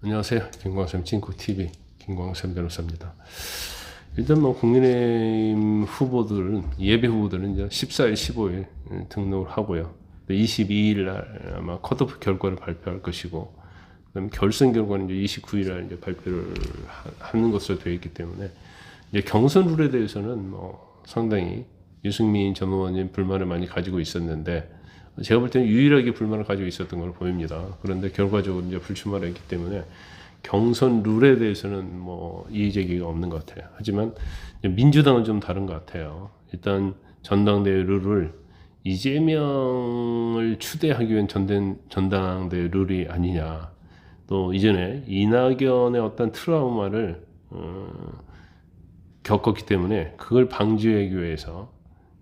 안녕하세요. 김광삼 찐쿠TV 김광삼 변호사입니다. 일단 뭐 국민의힘 후보들은 예비 후보들은 이제 14일, 15일 등록을 하고요. 22일 날 아마 컷오프 결과를 발표할 것이고, 그다음에 결선 결과는 이제 29일 날 이제 발표를 하는 것으로 되어 있기 때문에 이제 경선 룰에 대해서는 뭐 상당히 유승민 전 의원님 불만을 많이 가지고 있었는데, 제가 볼 때는 유일하게 불만을 가지고 있었던 걸로 보입니다. 그런데 결과적으로 이제 불출마를 했기 때문에 경선 룰에 대해서는 뭐 이의 제기가 없는 것 같아요. 하지만 민주당은 좀 다른 것 같아요. 일단 전당대회 룰을 이재명을 추대하기 위한 전당대회 룰이 아니냐. 또 이전에 이낙연의 어떤 트라우마를 겪었기 때문에 그걸 방지하기 위해서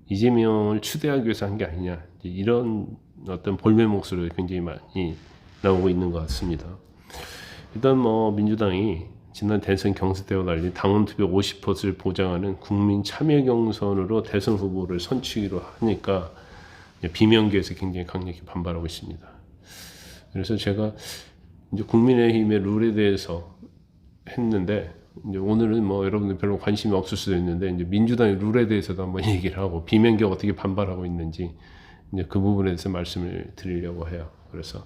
이재명을 추대하기 위해서 한 게 아니냐, 이런 어떤 볼멘 목소리가 굉장히 많이 나오고 있는 것 같습니다. 일단 뭐 민주당이 지난 대선 경선 때와 달리 당원 투표 50%를 보장하는 국민 참여 경선으로 대선 후보를 선출하기로 하니까 비명계에서 굉장히 강력히 반발하고 있습니다. 그래서 제가 이제 국민의힘의 룰에 대해서 했는데, 이제 오늘은 뭐 여러분들 별로 관심이 없을 수도 있는데, 이제 민주당의 룰에 대해서도 한번 얘기를 하고 비명계가 어떻게 반발하고 있는지 이제 그 부분에 대해서 말씀을 드리려고 해요. 그래서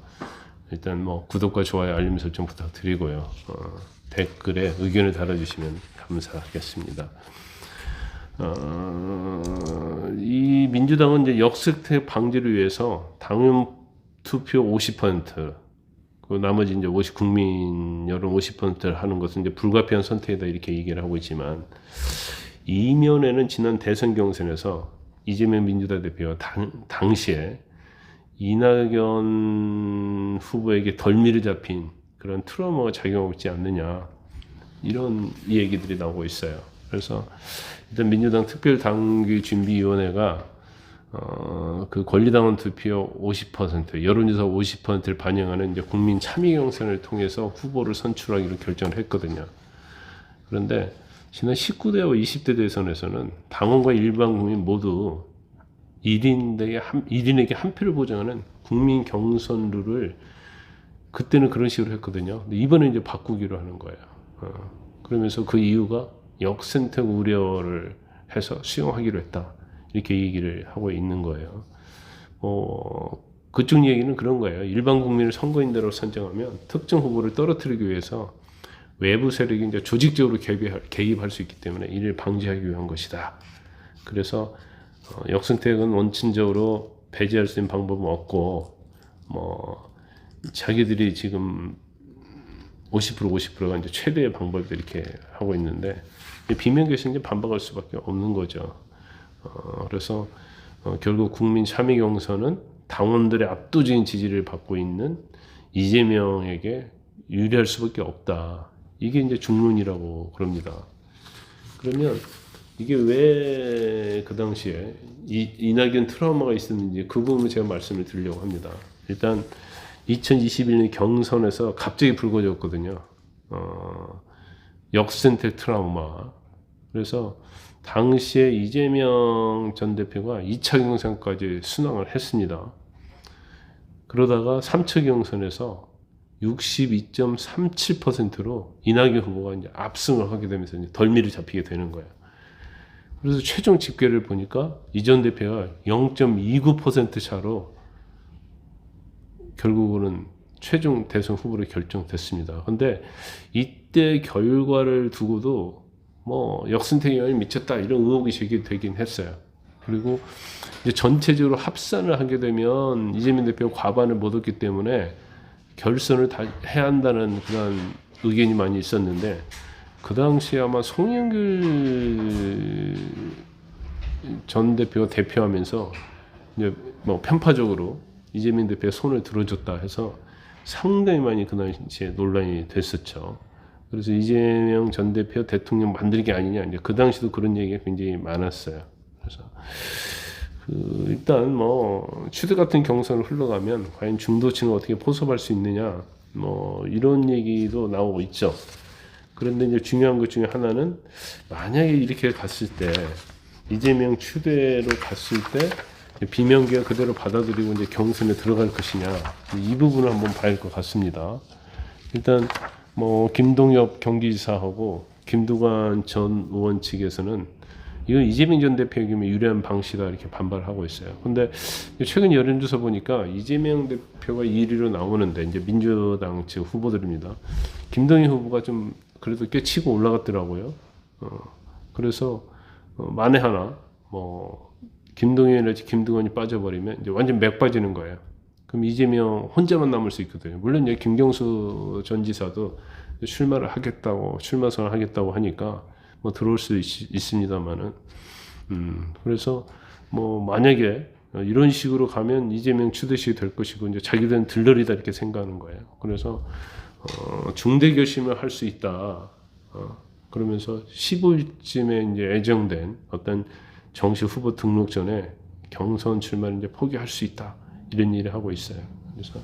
일단 뭐 구독과 좋아요, 알림 설정 부탁드리고요. 댓글에 의견을 달아주시면 감사하겠습니다. 이 민주당은 이제 역습택 방지를 위해서 당원 투표 50%, 그 나머지 이제 국민 여론 50%를 하는 것은 이제 불가피한 선택이다, 이렇게 얘기를 하고 있지만, 이면에는 지난 대선 경선에서 이재명 민주당 대표가 당시에 이낙연 후보에게 덜미를 잡힌 그런 트라우마가 작용하고 있지 않느냐, 이런 얘기들이 나오고 있어요. 그래서 일단 민주당 특별당규준비위원회가 그 권리당원 투표 50%, 여론조사 50%를 반영하는 이제 국민 참여 경선을 통해서 후보를 선출하기로 결정을 했거든요. 그런데 지난 19대와 20대 대선에서는 당원과 일반 국민 모두 1인에게 한 표를 보장하는 국민 경선 룰을 그때는 그런 식으로 했거든요. 근데 이번에 이제 바꾸기로 하는 거예요. 그러면서 그 이유가 역선택 우려를 해서 수용하기로 했다, 이렇게 얘기를 하고 있는 거예요. 그쪽 얘기는 그런 거예요. 일반 국민을 선거인대로 선정하면 특정 후보를 떨어뜨리기 위해서 외부 세력이 이제 조직적으로 개입할 수 있기 때문에 이를 방지하기 위한 것이다. 그래서 역선택은 원칙적으로 배제할 수 있는 방법은 없고, 뭐 자기들이 지금 50%가 이제 최대의 방법을 이렇게 하고 있는데, 비명계에서 이제 반박할 수밖에 없는 거죠. 그래서 결국 국민 참여 경선은 당원들의 압도적인 지지를 받고 있는 이재명에게 유리할 수밖에 없다. 이게 이제 중론이라고 그럽니다. 그러면 이게 왜 그 당시에 이낙연 트라우마가 있었는지 그 부분을 제가 말씀을 드리려고 합니다. 일단 2021년 경선에서 갑자기 불거졌거든요. 역선택 트라우마. 그래서 당시에 이재명 전 대표가 2차 경선까지 순항을 했습니다. 그러다가 3차 경선에서 62.37%로 이낙연 후보가 이제 압승을 하게 되면서 이제 덜미를 잡히게 되는 거예요. 그래서 최종 집계를 보니까 이 전 대표가 0.29% 차로 결국은 최종 대선 후보로 결정됐습니다. 근데 이때 결과를 두고도 뭐 역선택에 영향이 미쳤다, 이런 의혹이 제기되긴 했어요. 그리고 이제 전체적으로 합산을 하게 되면 이재명 대표가 과반을 못 얻기 때문에 결선을 다 해야 한다는 그런 의견이 많이 있었는데, 그 당시에 아마 송영길 전 대표가 대표하면서 이제 뭐 편파적으로 이재명 대표의 손을 들어줬다 해서 상당히 많이 그 당시에 논란이 됐었죠. 그래서 이재명 전 대표 대통령 만들기 아니냐, 이제 그 당시도 그런 얘기가 굉장히 많았어요. 그래서 일단 뭐 추대 같은 경선을 흘러가면 과연 중도층을 어떻게 포섭할 수 있느냐, 뭐 이런 얘기도 나오고 있죠. 그런데 이제 중요한 것 중에 하나는, 만약에 이렇게 갔을 때, 이재명 추대로 갔을 때 비명계가 그대로 받아들이고 이제 경선에 들어갈 것이냐, 이 부분을 한번 봐야 할 것 같습니다. 일단 뭐 김동엽 경기지사하고 김두관 전 의원 측에서는 이건 이재명 전 대표에게 유리한 방식이다 이렇게 반발하고 있어요. 근데 최근 여론조사 보니까 이재명 대표가 1위로 나오는데 이제 민주당 측 후보들입니다. 김동연 후보가 좀 그래도 꽤 치고 올라갔더라고요. 그래서 만에 하나 뭐 김동연이랄지 김두관이 빠져버리면 이제 완전 맥 빠지는 거예요. 그럼 이재명 혼자만 남을 수 있거든요. 물론 이제 김경수 전 지사도 출마 선언을 하겠다고 하니까 뭐 들어올 수 있습니다만은, 그래서 뭐 만약에 이런 식으로 가면 이재명 추대식이 될 것이고 이제 자기들은 들러리다 이렇게 생각하는 거예요. 그래서 중대 결심을 할 수 있다. 그러면서 15일쯤에 이제 예정된 어떤 정식 후보 등록 전에 경선 출마를 이제 포기할 수 있다. 이런 일을 하고 있어요. 그래서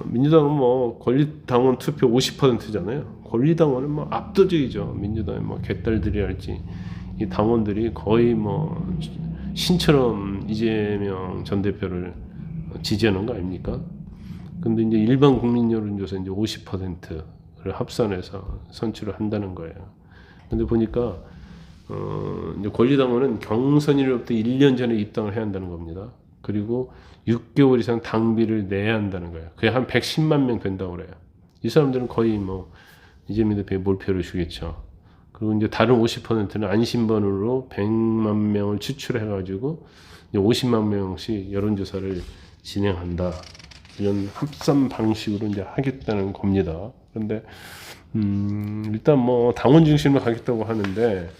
민주당은 뭐 권리당원 투표 50%잖아요. 권리당원은 뭐 압도적이죠. 민주당의 뭐 개딸들이랄지 이 당원들이 거의 뭐 신처럼 이재명 전 대표를 지지하는 거 아닙니까? 근데 이제 일반 국민 여론조사 이제 50%를 합산해서 선출을 한다는 거예요. 근데 보니까 이제 권리당원은 경선일로부터 1년 전에 입당을 해야 한다는 겁니다. 그리고 6개월 이상 당비를 내야 한다는 거예요. 그게 한 110만 명 된다고 그래요. 이 사람들은 거의 뭐 이재명 대표의 몰표를 주겠죠. 그리고 이제 다른 50%는 안심번호로 100만 명을 추출해가지고 50만 명씩 여론조사를 진행한다. 이런 합산 방식으로 이제 하겠다는 겁니다. 그런데 일단 뭐 당원 중심으로 가겠다고 하는데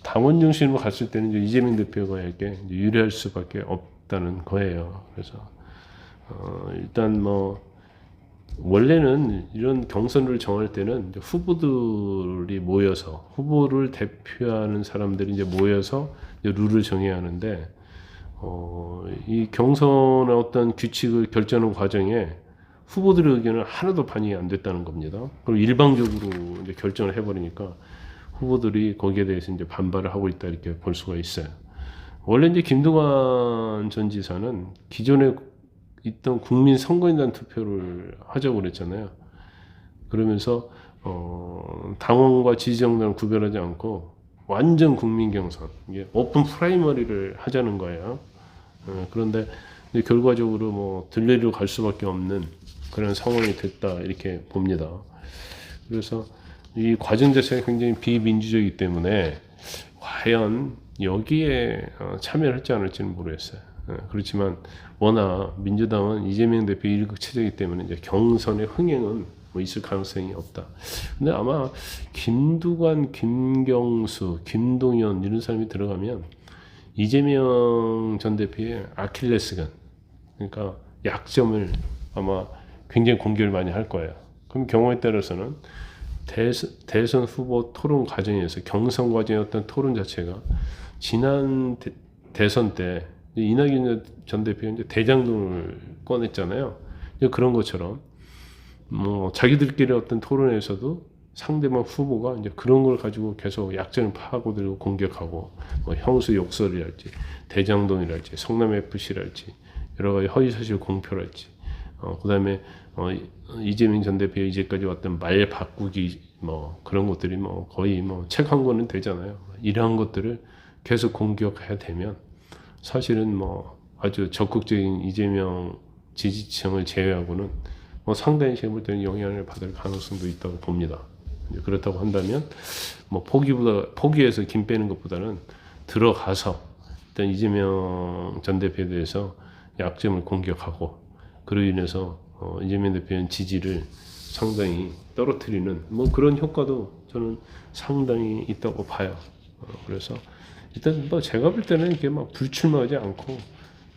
당원 중심으로 갔을 때는 이제 이재명 대표에게 유리할 수밖에 없다는 거예요. 그래서 일단 뭐 원래는 이런 경선을 정할 때는 이제 후보들이 모여서 후보를 대표하는 사람들이 이제 모여서 이제 룰을 정해야 하는데 이 경선의 어떤 규칙을 결정하는 과정에 후보들의 의견은 하나도 반영이 안 됐다는 겁니다. 그럼 일방적으로 이제 결정을 해버리니까 후보들이 거기에 대해서 이제 반발을 하고 있다 이렇게 볼 수가 있어요. 원래 이제 김두관 전 지사는 기존에 있던 국민 선거인단 투표를 하자고 그랬잖아요. 그러면서 당원과 지지정당을 구별하지 않고 완전 국민 경선, 이게 오픈 프라이머리를 하자는 거예요. 그런데 결과적으로 뭐 들레리로 갈 수밖에 없는 그런 상황이 됐다 이렇게 봅니다. 그래서 이 과정 자체가 굉장히 비민주적이기 때문에 과연 여기에 참여를 할지 안 할지는 모르겠어요. 그렇지만 워낙 민주당은 이재명 대표 일극 체제이기 때문에 이제 경선의 흥행은 뭐 있을 가능성이 없다. 근데 아마 김두관, 김경수, 김동연 이런 사람이 들어가면 이재명 전 대표의 아킬레스건, 그러니까 약점을 아마 굉장히 공격을 많이 할 거예요. 그럼 경우에 따라서는 대선 후보 토론 과정에서 경선 과정의 어떤 토론 자체가 지난 대선 때 이낙연 전 대표가 이제 대장동을 꺼냈잖아요. 그런 것처럼 뭐 자기들끼리 어떤 토론에서도 상대방 후보가 이제 그런 걸 가지고 계속 약점을 파고들고 공격하고 뭐 형수 욕설이랄지 대장동이랄지 성남 FC랄지 여러 가지 허위사실 공표랄지 그다음에 이재명 전 대표의 이제까지 왔던 말 바꾸기 뭐 그런 것들이 뭐 거의 뭐 책 한 권은 되잖아요. 이러한 것들을 계속 공격해야 되면 사실은 뭐 아주 적극적인 이재명 지지층을 제외하고는 뭐 상당히 제가 볼 때는 영향을 받을 가능성도 있다고 봅니다. 그렇다고 한다면 뭐 포기해서 김 빼는 것보다는 들어가서 일단 이재명 전 대표에 대해서 약점을 공격하고 그로 인해서 이재명 대표의 지지를 상당히 떨어뜨리는 뭐 그런 효과도 저는 상당히 있다고 봐요. 그래서 일단 뭐 제가 볼 때는 이게 막 불출마하지 않고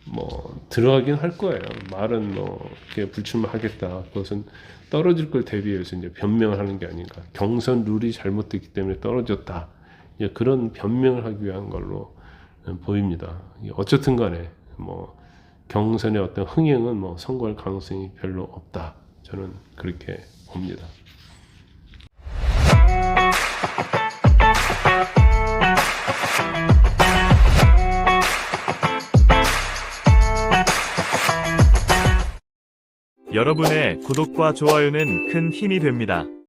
뭐 들어가긴 할 거예요. 말은 뭐 이렇게 불출마하겠다. 그것은 떨어질 걸 대비해서 이제 변명을 하는 게 아닌가. 경선 룰이 잘못됐기 때문에 떨어졌다. 이제 그런 변명을 하기 위한 걸로 보입니다. 어쨌든 간에 뭐 경선의 어떤 흥행은 뭐 선거할 가능성이 별로 없다. 저는 그렇게 봅니다. 여러분의 구독과 좋아요는 큰 힘이 됩니다.